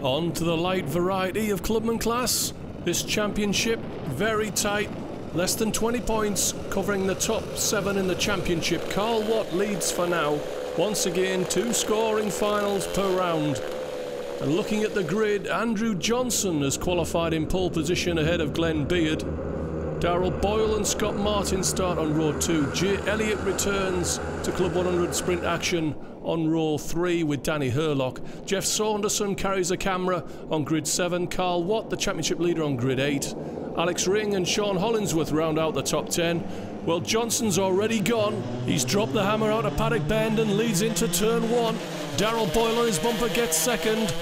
On to the light variety of Clubman class. This championship, very tight, less than 20 points, covering the top 7 in the championship. Carl Watt leads for now. Once again, 2 scoring finals per round. And looking at the grid, Andrew Johnson has qualified in pole position ahead of Glenn Beard. Darrell Boyle and Scott Martin start on row 2. Jay Elliott returns to Club 100 sprint action on row 3 with Danny Hurlock. Jeff Saunderson carries a camera on grid 7. Carl Watt, the championship leader, on grid 8. Alex Ring and Sean Hollingsworth round out the top 10. Well, Johnson's already gone. He's dropped the hammer out of Paddock Bend and leads into turn 1. Darrell Boyle on his bumper gets second.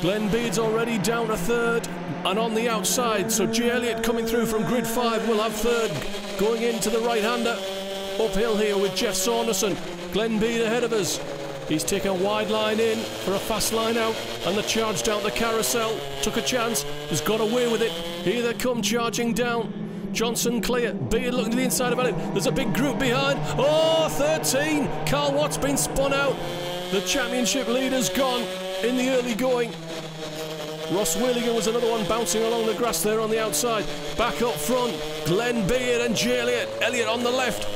Glenn Beard's already down to third and on the outside, so Jay Elliott coming through from grid 5 will have third. Going into the right-hander. Uphill here with Jeff Saunderson. Glenn Beard ahead of us. He's taken a wide line in for a fast line out, and the charge down the carousel. Took a chance, has got away with it. Here they come charging down. Johnson clear, Beard looking to the inside of Elliott. There's a big group behind. Oh, 13! Carl Watt's been spun out. The championship leader's gone in the early going. Ross Wheeligan was another one bouncing along the grass there on the outside. Back up front, Glenn Beard and Jay Elliott. Elliott on the left,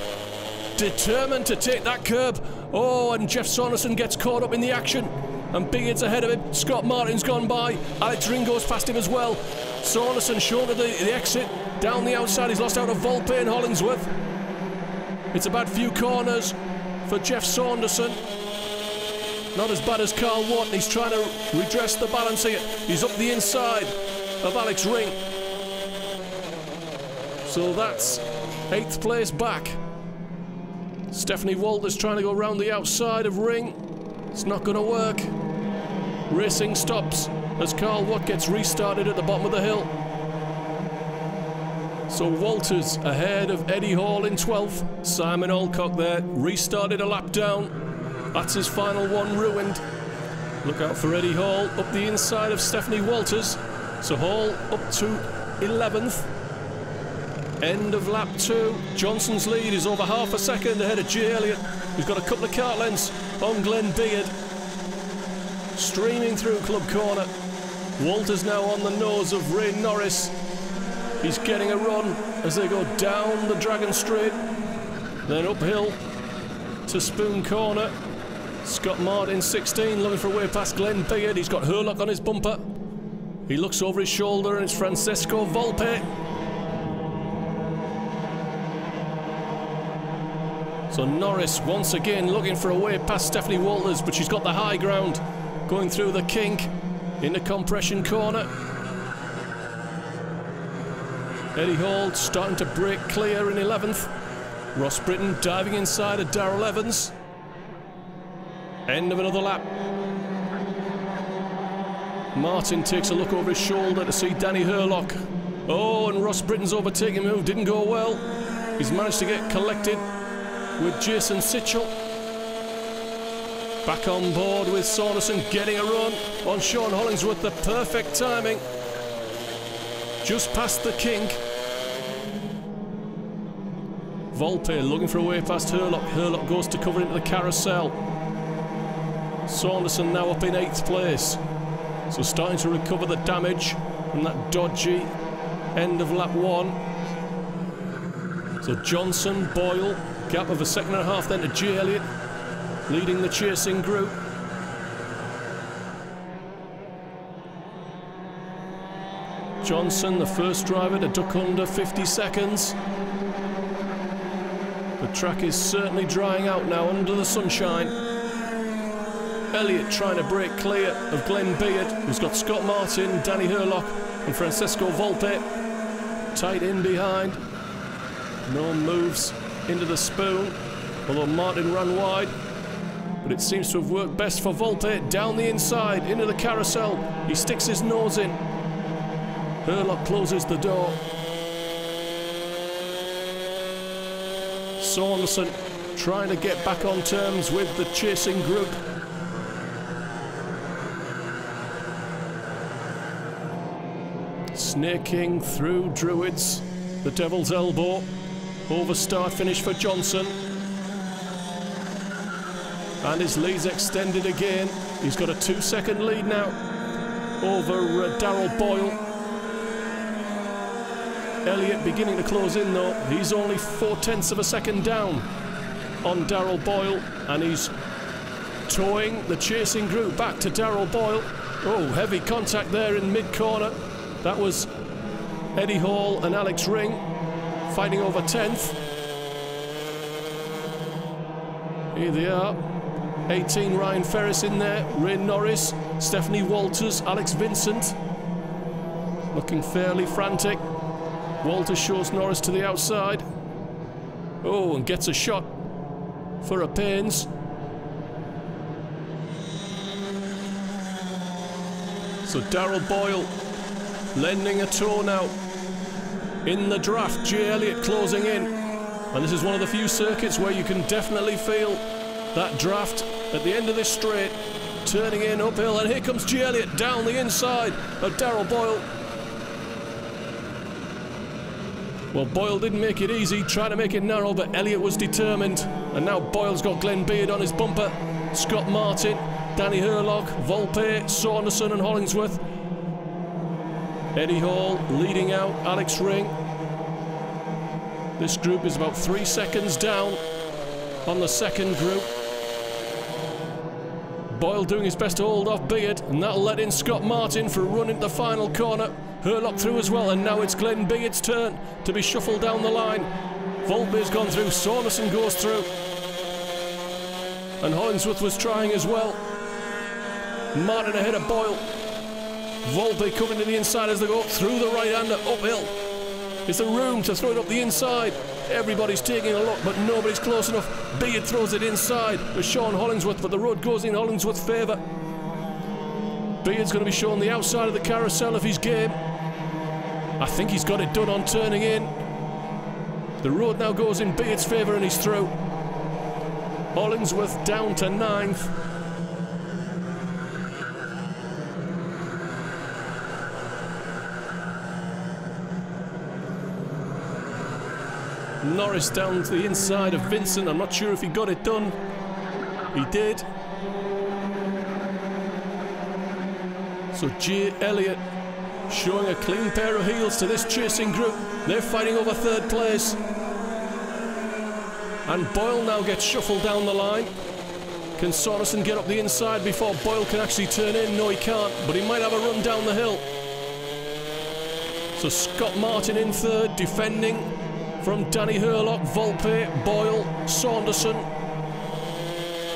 determined to take that curb. Oh, and Jeff Saunderson gets caught up in the action. And Beard's ahead of him. Scott Martin's gone by. Alex Ring goes past him as well. Saunderson short of the exit. Down the outside, he's lost out of Volpe and Hollingsworth. It's a bad few corners for Jeff Saunderson. Not as bad as Carl Watt. He's trying to redress the balance here. He's up the inside of Alex Ring. So that's 8th place back. Stephanie Walters trying to go round the outside of Ring. It's not going to work. Racing stops as Carl Watt gets restarted at the bottom of the hill. So Walters ahead of Eddie Hall in 12th. Simon Alcock there, restarted a lap down. That's his final one ruined. Look out for Eddie Hall up the inside of Stephanie Walters. So Hall up to 11th. End of lap 2. Johnson's lead is over half a second ahead of Jay Elliott, who's got a couple of kart lengths on Glenn Beard. Streaming through Club Corner. Walters now on the nose of Ray Norris. He's getting a run as they go down the Dragon Straight. Then uphill to Spoon Corner. Scott Martin, 16, looking for a way past Glenn Beard. He's got Hurlock on his bumper. He looks over his shoulder and it's Francesco Volpe. So Norris once again looking for a way past Stephanie Walters, but she's got the high ground. Going through the kink in the compression corner. Eddie Hall starting to break clear in 11th. Ross Britton diving inside of Darrell Evans. End of another lap. Martin takes a look over his shoulder to see Danny Hurlock. Oh, and Ross Britton's overtaking move didn't go well. He's managed to get collected with Jason Sitchell. Back on board with Saunderson getting a run on Sean Hollingsworth. The perfect timing. Just past the kink. Volpe looking for a way past Hurlock. Hurlock goes to cover into the carousel. Saunderson now up in 8th place. So starting to recover the damage from that dodgy end of lap 1. So Johnson, Boyle, gap of a second and a half then to Jay Elliott, leading the chasing group. Johnson, the first driver to duck under 50 seconds. The track is certainly drying out now under the sunshine. Elliott trying to break clear of Glenn Beard, who's got Scott Martin, Danny Hurlock and Francesco Volpe tight in behind. No moves into the Spoon, although Martin ran wide. But it seems to have worked best for Volpe. Down the inside, into the carousel. He sticks his nose in. Hurlock closes the door. Saunderson trying to get back on terms with the chasing group. Snaking through Druids, the Devil's Elbow. Over start finish for Johnson. And his lead's extended again. He's got a 2-second lead now. over Darryl Boyle. Elliott beginning to close in though. He's only 0.4 of a second down on Darryl Boyle, and he's towing the chasing group back to Darryl Boyle. Oh, heavy contact there in mid-corner. That was Eddie Hall and Alex Ring fighting over 10th. Here they are. 18 Ryan Ferris in there, Ray Norris, Stephanie Walters, Alex Vincent. Looking fairly frantic. Walters shows Norris to the outside. Oh, and gets a shot for a pains. So Darryl Boyle lending a tow now. In the draft, Jay Elliott closing in. And this is one of the few circuits where you can definitely feel that draft at the end of this straight. Turning in uphill, and here comes Jay Elliott down the inside of Darryl Boyle. Well, Boyle didn't make it easy, trying to make it narrow, but Elliott was determined. And now Boyle's got Glenn Beard on his bumper. Scott Martin, Danny Hurlock, Volpe, Saunderson and Hollingsworth. Eddie Hall leading out, Alex Ring. This group is about 3 seconds down on the second group. Boyle doing his best to hold off Beard, and that'll let in Scott Martin for a run into the final corner. Hurlock through as well, and now it's Glenn Beard's turn to be shuffled down the line. Volpe's gone through, Saunderson goes through. And Hollingsworth was trying as well. Martin ahead of Boyle. Volpe coming to the inside as they go through the right-hander, uphill. Is there room to throw it up the inside? Everybody's taking a look, but nobody's close enough. Beard throws it inside with Sean Hollingsworth, but the road goes in Hollingsworth's favour. Beard's going to be shown the outside of the carousel of his game. I think he's got it done on turning in. The road now goes in Beard's favour and he's through. Hollingsworth down to 9th. Norris down to the inside of Vincent. I'm not sure if he got it done. He did. So Jay Elliott showing a clean pair of heels to this chasing group. They're fighting over 3rd place. And Boyle now gets shuffled down the line. Can Saunderson get up the inside before Boyle can actually turn in? No, he can't, but he might have a run down the hill. So Scott Martin in 3rd, defending from Danny Hurlock, Volpe, Boyle, Saunderson.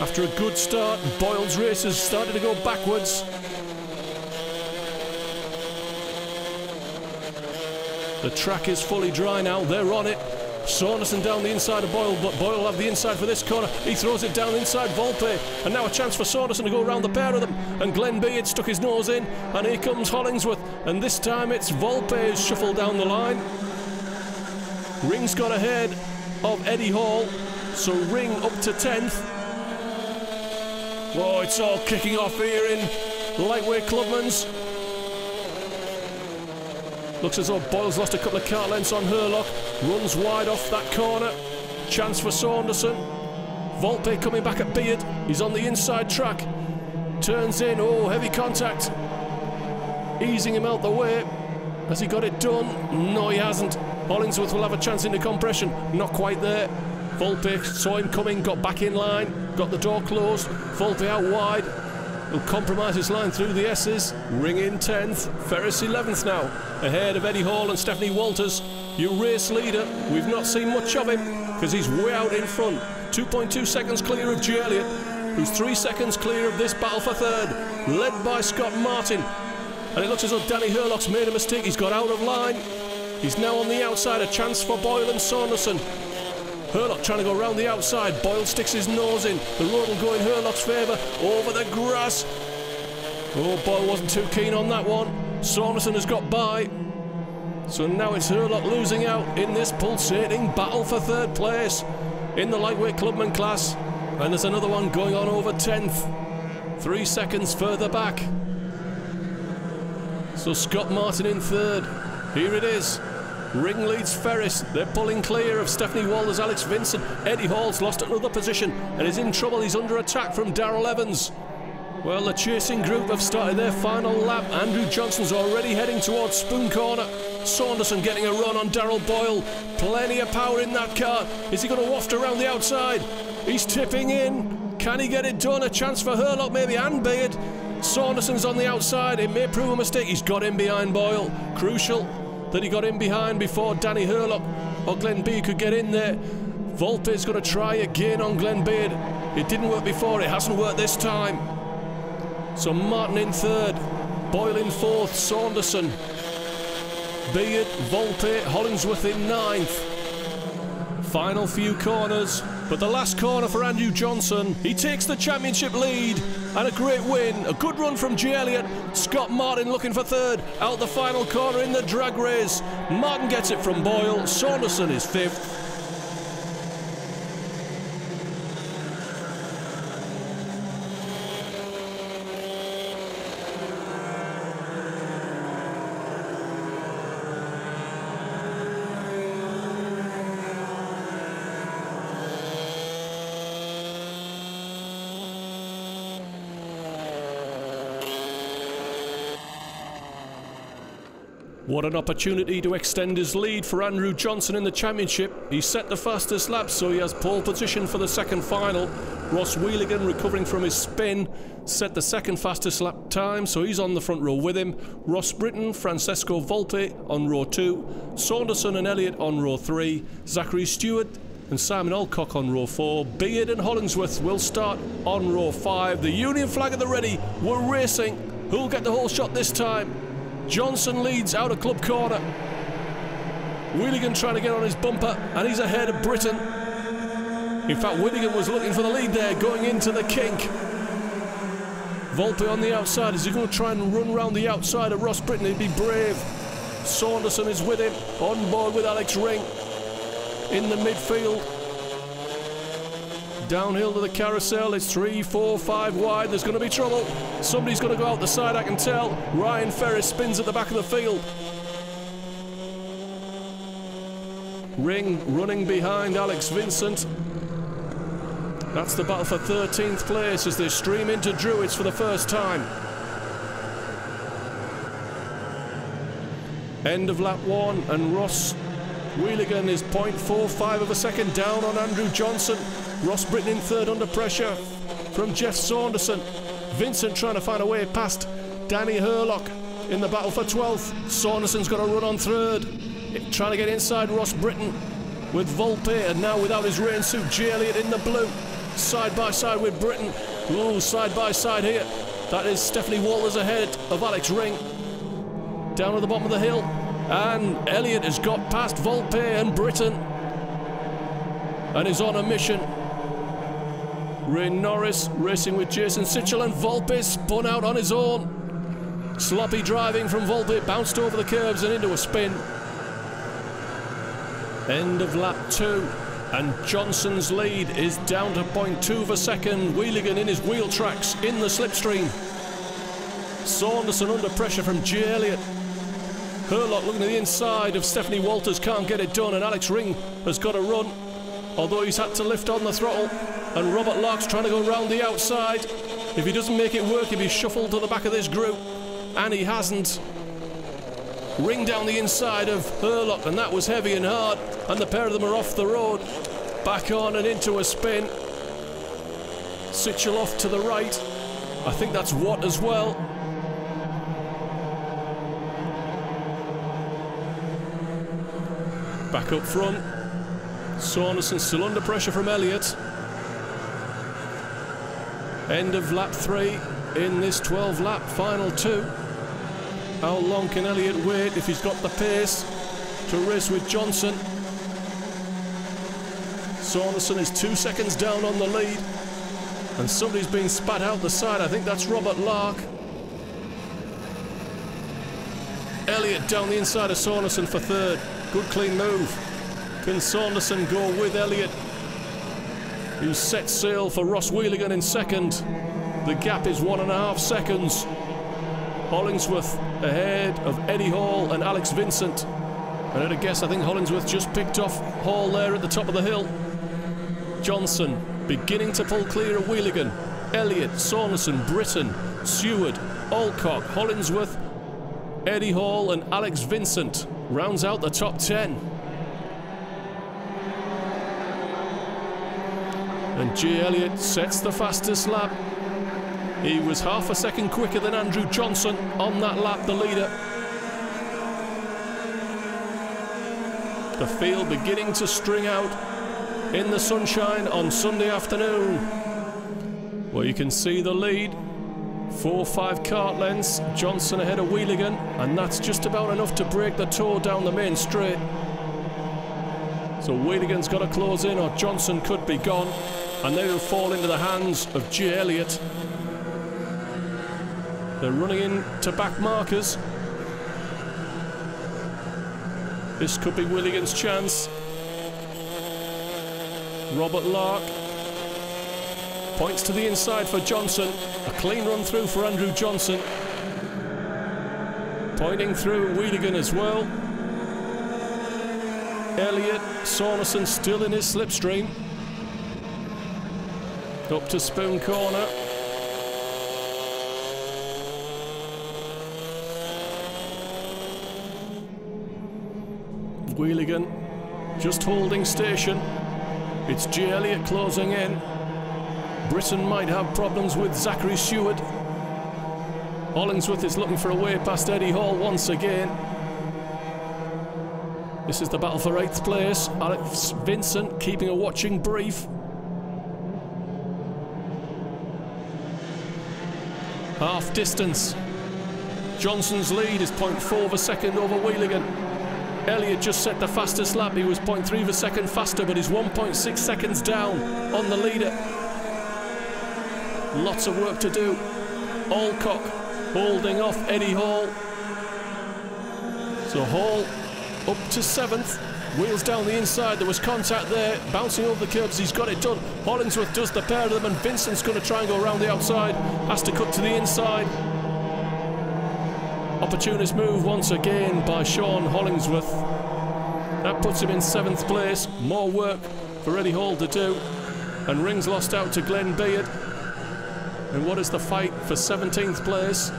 After a good start, Boyle's race has started to go backwards. The track is fully dry now, they're on it. Saunderson down the inside of Boyle, but Boyle will have the inside for this corner. He throws it down inside Volpe, and now a chance for Saunderson to go around the pair of them. And Glenn Beard stuck his nose in, and here comes Hollingsworth, and this time it's Volpe who's shuffled down the line. Ring's got ahead of Eddie Hall, so Ring up to 10th. Whoa, it's all kicking off here in lightweight Clubman's. Looks as though Boyle's lost a couple of car lengths on Hurlock. Runs wide off that corner. Chance for Saunderson. Volpe coming back at Beard. He's on the inside track. Turns in. Oh, heavy contact. Easing him out the way. Has he got it done? No, he hasn't. Hollingsworth will have a chance into compression. Not quite there. Volpe saw him coming, got back in line, got the door closed. Volpe out wide. He'll compromise his line through the S's. Ring in 10th. Ferris 11th now. Ahead of Eddie Hall and Stephanie Walters. Your race leader. We've not seen much of him because he's way out in front. 2.2 seconds clear of Jay Elliott, who's 3 seconds clear of this battle for 3rd. Led by Scott Martin. And it looks as though Danny Hurlock's made a mistake. He's got out of line. He's now on the outside. A chance for Boyle and Saunderson. Hurlock trying to go round the outside. Boyle sticks his nose in. The road will go in Hurlock's favour. Over the grass. Oh, Boyle wasn't too keen on that one. Saunderson has got by. So now it's Hurlock losing out in this pulsating battle for 3rd place in the lightweight Clubman class. And there's another one going on over 10th. 3 seconds further back. So Scott Martin in 3rd. Here it is. Ring leads Ferris. They're pulling clear of Stephanie Walters, Alex Vincent. Eddie Hall's lost another position and is in trouble. He's under attack from Darrell Evans. Well, the chasing group have started their final lap. Andrew Johnson's already heading towards Spoon Corner. Saunderson getting a run on Darrell Boyle. Plenty of power in that car. Is he going to waft around the outside? He's tipping in. Can he get it done? A chance for Hurlock maybe and Beard. Saunderson's on the outside. It may prove a mistake. He's got in behind Boyle. Crucial that he got in behind before Danny Hurlock or Glenn Beard could get in there. Volpe's going to try again on Glenn Beard. It didn't work before. It hasn't worked this time. So Martin in third, Boyle in fourth, Saunderson, Beard, Volpe, Hollingsworth in ninth. Final few corners, but the last corner for Andrew Johnson. He takes the championship lead and a great win. A good run from J. Elliott. Scott Martin looking for third, out the final corner in the drag race. Martin gets it from Boyle, Saunderson is fifth. What an opportunity to extend his lead for Andrew Johnson in the championship. He set the fastest lap, so he has pole position for the second final. Ross Wheeligan, recovering from his spin, set the second fastest lap time, so he's on the front row with him. Ross Britton, Francesco Volpe on row 2, Saunderson and Elliott on row 3, Zachary Stewart and Simon Alcock on row 4. Beard and Hollingsworth will start on row 5. The Union flag at the ready. We're racing. Who'll get the whole shot this time? Johnson leads out of Club Corner. Wheeligan trying to get on his bumper, and he's ahead of Britton. In fact, Wheeligan was looking for the lead there, going into the kink. Volpe on the outside. Is he going to try and run round the outside of Ross Britton? He'd be brave. Saunderson is with him, on board with Alex Ring in the midfield. Downhill to the carousel, it's 3, 4, 5 wide, there's going to be trouble. Somebody's going to go out the side, I can tell. Ryan Ferris spins at the back of the field. Ring running behind Alex Vincent. That's the battle for 13th place as they stream into Druids for the first time. End of lap 1, and Ross Wheeligan is 0.45 of a second down on Andrew Johnson. Ross Britton in third under pressure from Jeff Saunderson. Vincent trying to find a way past Danny Hurlock in the battle for 12th. Saunderson's got a run on third, trying to get inside Ross Britton with Volpe, and now without his rain suit, J. Elliott in the blue. Side by side with Britton. Ooh, side by side here. That is Stephanie Walters ahead of Alex Ring. Down at the bottom of the hill. And Elliott has got past Volpe and Britton and is on a mission. Ray Norris racing with Jason Sitchell, and Volpe spun out on his own. Sloppy driving from Volpe, bounced over the curbs and into a spin. End of lap 2, and Johnson's lead is down to 0.2 of a second. Wheeligan in his wheel tracks in the slipstream. Saunderson under pressure from J. Elliott. Hurlock looking at the inside of Stephanie Walters, can't get it done, and Alex Ring has got a run, although he's had to lift on the throttle. And Robert Lark's trying to go round the outside. If he doesn't make it work, he'll be shuffled to the back of this group, and he hasn't. Ring down the inside of Hurlock, and that was heavy and hard, and the pair of them are off the road. Back on and into a spin. Sitchell off to the right. I think that's Watt as well. Back up front. Saunderson still under pressure from Elliott. End of lap 3 in this 12 lap final 2. How long can Elliott wait if he's got the pace to race with Johnson? Saunderson is 2 seconds down on the lead, and somebody's been spat out the side. I think that's Robert Lark. Elliott down the inside of Saunderson for third. Good clean move. Can Saunderson go with Elliott, who set sail for Ross Wheeligan in second? The gap is 1.5 seconds. Hollingsworth ahead of Eddie Hall and Alex Vincent. And at a guess, I think Hollingsworth just picked off Hall there at the top of the hill. Johnson beginning to pull clear of Wheeligan. Elliott, Saunderson, Britton, Seward, Alcock, Hollingsworth, Eddie Hall and Alex Vincent rounds out the top 10. And J. Elliott sets the fastest lap. He was half a second quicker than Andrew Johnson on that lap, the leader. The field beginning to string out in the sunshine on Sunday afternoon, where you can see the lead. 4 or 5 kart lengths, Johnson ahead of Wheeligan, and that's just about enough to break the tow down the main straight. So Wheeligan's got to close in or Johnson could be gone, and they will fall into the hands of J. Elliott. They're running in to back markers. This could be Wheeligan's chance. Robert Lark points to the inside for Johnson. A clean run through for Andrew Johnson. Pointing through Wheeligan as well. Elliott, Saunderson still in his slipstream. Up to Spoon Corner. Wheeligan just holding station. It's J. Elliott closing in. Britton might have problems with Zachary Seward. Hollingsworth is looking for a way past Eddie Hall once again. This is the battle for 8th place. Alex Vincent keeping a watching brief. Half distance. Johnson's lead is 0.4 of a second over Wheeligan. Elliott just set the fastest lap. He was 0.3 of a second faster, but he's 1.6 seconds down on the leader. Lots of work to do. Alcock holding off Eddie Hall. So Hall up to 7th. Wheels down the inside. There was contact there. Bouncing over the curbs. He's got it done. Hollingsworth does the pair of them, and Vincent's going to try and go around the outside. Has to cut to the inside. Opportunist move once again by Sean Hollingsworth. That puts him in 7th place. More work for Eddie Hall to do. And Rings lost out to Glenn Beard. And what is the fight for 17th place?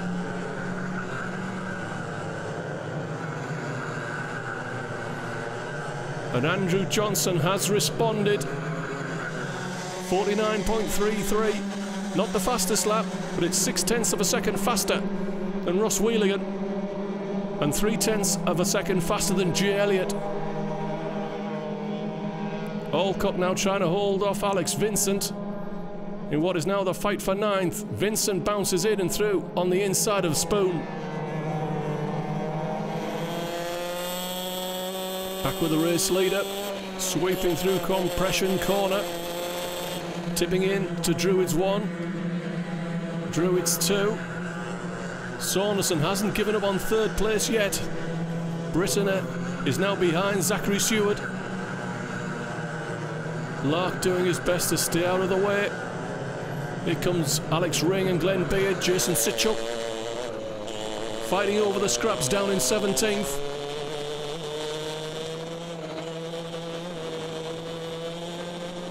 And Andrew Johnson has responded. 49.33. Not the fastest lap, but it's 0.6 of a second faster than Ross Wheeligan. And 0.3 of a second faster than J. Elliott. Alcock now trying to hold off Alex Vincent in what is now the fight for 9th. Vincent bounces in and through on the inside of Spoon. Back with the race leader, sweeping through compression corner, tipping in to Druids 1, Druids 2. Saunderson hasn't given up on 3rd place yet. Britton is now behind Zachary Seward. Lark doing his best to stay out of the way. Here comes Alex Ring and Glenn Beard, Jason Sitchell fighting over the scraps down in 17th.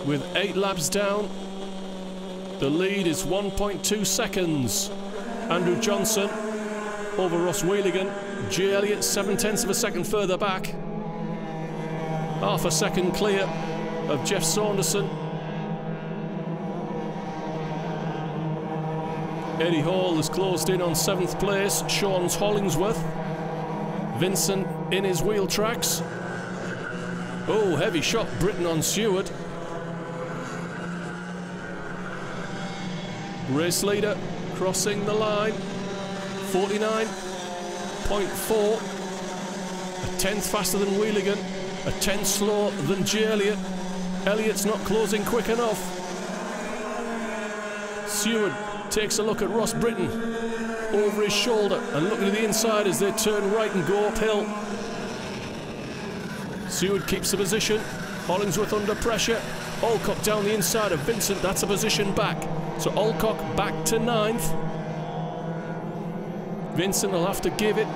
With 8 laps down, the lead is 1.2 seconds. Andrew Johnson over Ross Wheeligan. J. Elliott 0.7 of a second further back. Half a second clear of Jeff Saunderson. Eddie Hall has closed in on 7th place. Sean's Hollingsworth. Vincent in his wheel tracks. Oh, heavy shot, Britton on Seward. Race leader crossing the line. 49.4. A 10th faster than Wheeligan. A 10th slower than J. Elliott. Elliott's not closing quick enough. Seward takes a look at Ross Britton over his shoulder and looking to the inside as they turn right and go uphill. Seward keeps the position. Hollingsworth under pressure. Alcock down the inside of Vincent. That's a position back. So Alcock back to 9th. Vincent will have to give it.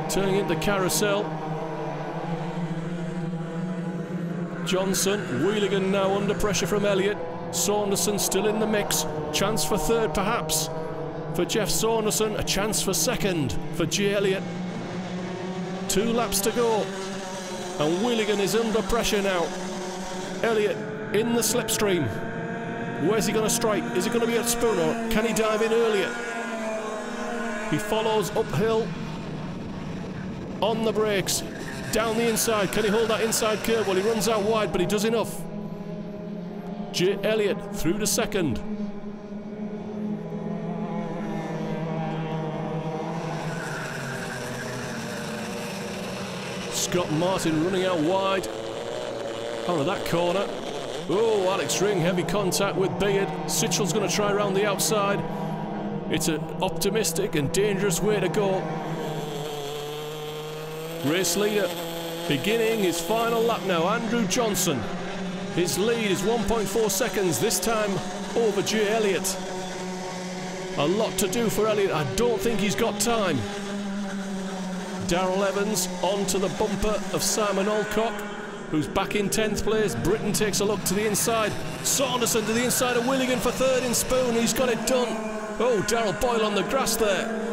Turning into carousel. Johnson, Wheeligan now under pressure from Elliott. Saunderson still in the mix. Chance for third, perhaps, for Jeff Saunderson. A chance for second for J. Elliott. 2 laps to go. And Wheeligan is under pressure now. Elliott in the slipstream. Where's he going to strike? Is it going to be at Spoon, or can he dive in earlier? He follows uphill on the brakes. Down the inside. Can he hold that inside curve? Well, he runs out wide, but he does enough. J. Elliott through to second. Scott Martin running out wide out of that corner. Oh, Alex Ring, heavy contact with Beard. Sitchel's going to try around the outside. It's an optimistic and dangerous way to go. Race leader beginning his final lap now, Andrew Johnson. His lead is 1.4 seconds, this time over J. Elliott. A lot to do for Elliott. I don't think he's got time. Darrell Evans onto the bumper of Simon Alcock, who's back in 10th place. Britton takes a look to the inside. Saunderson to the inside of Willigan for third in Spoon. He's got it done. Oh, Darrell Boyle on the grass there.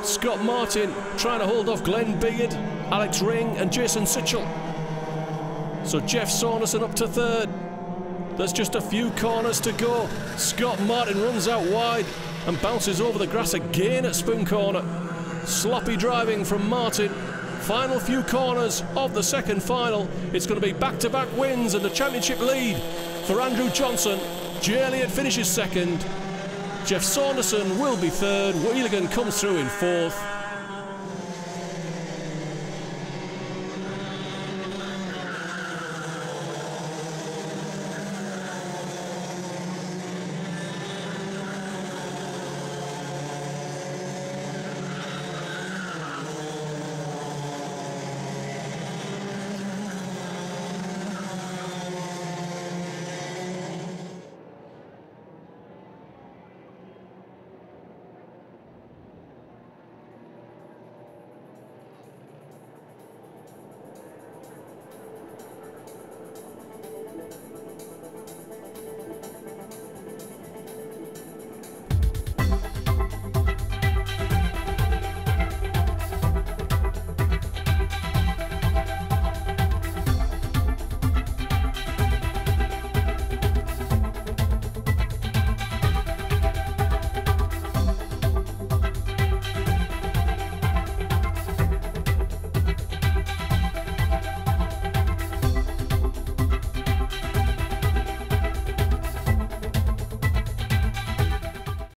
Scott Martin trying to hold off Glenn Beard, Alex Ring and Jason Sitchell. So Jeff Saunderson up to third. There's just a few corners to go. Scott Martin runs out wide and bounces over the grass again at Spoon Corner. Sloppy driving from Martin. Final few corners of the second final. It's going to be back-to-back wins and the championship lead for Andrew Johnson. J. Elliott finishes second. Jeff Saunderson will be third. Wheeligan comes through in fourth.